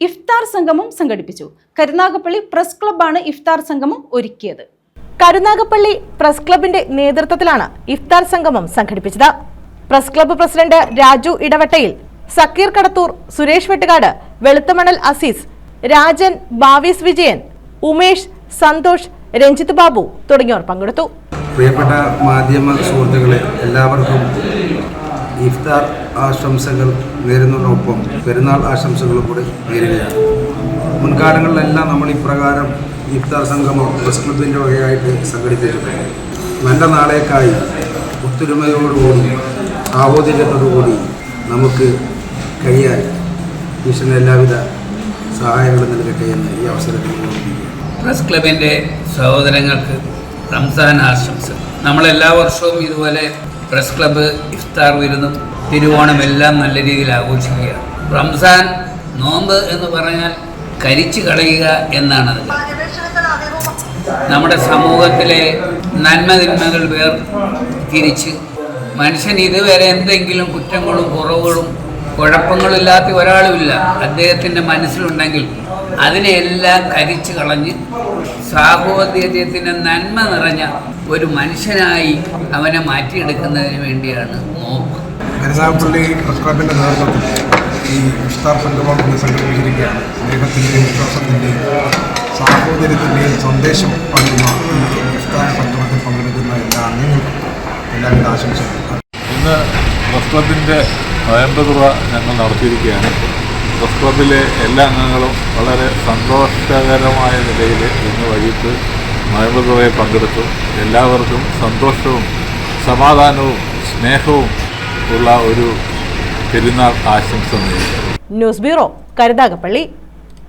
ഇഫ്താർ സംഗമം സംഘടിപ്പിച്ചു. കരുനാഗപ്പള്ളി പ്രസ് ക്ലബ്ബാണ് ഇഫ്താർ സംഗമം ഒരുക്കിയത്. കരുനാഗപ്പള്ളി പ്രസ് ക്ലബിന്റെ നേതൃത്വത്തിലാണ് ഇഫ്താർ സംഗമം സംഘടിപ്പിച്ചത്. പ്രസ് ക്ലബ്ബ് പ്രസിഡന്റ് രാജു ഇടവട്ടയിൽ, സക്കീർ കടത്തൂർ, സുരേഷ് വെട്ടുകാട്, വെളുത്തമണൽ അസീസ്, രാജൻ, ബാവീസ് വിജയൻ, ഉമേഷ്, സന്തോഷ്, രഞ്ജിത്ത് ബാബു തുടങ്ങിയവർ പങ്കെടുത്തു. പ്രിയപ്പെട്ട മാധ്യമ സുഹൃത്തുക്കളെ, എല്ലാവർക്കും ഇഫ്താർ ആശംസകൾ നേരുന്നതിനൊപ്പം പെരുന്നാൾ ആശംസകളും കൂടി നേരുകയാണ്. മുൻകാലങ്ങളിലെല്ലാം നമ്മൾ ഇപ്രകാരം ഇഫ്താർ സംഗമം പ്രസ് ക്ലബിൻ്റെ വകയായിട്ട് സംഘടിപ്പിച്ചിട്ടുണ്ട്. നല്ല നാളേക്കായി ഒത്തൊരുമയോടുകൂടി സാഹോദര്യത്തോടുകൂടി നമുക്ക് കഴിയാൻ ഈശ്വരന് എല്ലാവിധ സഹായങ്ങളും നൽകട്ടെ എന്ന് ഈ അവസരത്തിൽ പ്രസ് ക്ലബിൻ്റെ സഹോദരങ്ങൾക്ക് റംസാൻ ആശംസ. നമ്മളെല്ലാ വർഷവും ഇതുപോലെ പ്രസ് ക്ലബ്ബ് ഇഫ്താർ വിരുന്നും തിരുവോണം എല്ലാം നല്ല രീതിയിൽ ആഘോഷിക്കുകയാണ്. റംസാൻ നോമ്പ് എന്ന് പറഞ്ഞാൽ കരിച്ചു കളയുക എന്നാണ്. നമ്മുടെ സമൂഹത്തിലെ നന്മതിന്മകൾ തിരിച്ച് മനുഷ്യൻ ഇതുവരെ എന്തെങ്കിലും കുറ്റങ്ങളും കുറവുകളും കുഴപ്പങ്ങളില്ലാത്ത ഒരാളുമില്ല അദ്ദേഹത്തിൻ്റെ മനസ്സിലുണ്ടെങ്കിൽ അതിനെല്ലാം കരിച്ചു കളഞ്ഞ് സാഹോദര്യത്തിൻ്റെ നന്മ നിറഞ്ഞ ഒരു മനുഷ്യനായി അവനെ മാറ്റിയെടുക്കുന്നതിന് വേണ്ടിയാണ് നോമ്പ്. കരുനാഗപ്പള്ളി പ്രസ് ക്ലബിൻ്റെ നേതൃത്വത്തിൽ ഈ ഇഫ്താർ സംഗമം എന്ന് സംഘടിപ്പിച്ചിരിക്കുകയാണ്. സ്നേഹത്തിൻ്റെയും വിശ്വാസത്തിൻ്റെയും സാഹോദര്യത്തിൻ്റെയും സന്ദേശം പകരുന്ന ഈ ഇഫ്താർ സംഗമത്തിൽ പങ്കെടുക്കുന്ന എല്ലാ അംഗങ്ങൾക്കും എല്ലാവിധ ആശംസകളും. ഇന്ന് പ്രസ് ക്ലബിൻ്റെ നോയമ്പ് ഞങ്ങൾ നടത്തിയിരിക്കുകയാണ്. പ്രസ് ക്ലബിലെ എല്ലാ അംഗങ്ങളും വളരെ സന്തോഷകരമായ നിലയിൽ ഇന്ന് വൈകിട്ട് നോയമ്പ് തുറയിൽ പങ്കെടുത്തു. എല്ലാവർക്കും സന്തോഷവും സമാധാനവും സ്നേഹവും ഉള്ള ഒരു പെരുന്നാൾ ആശംസ നേരുന്നു. News bureau, Karunagappally.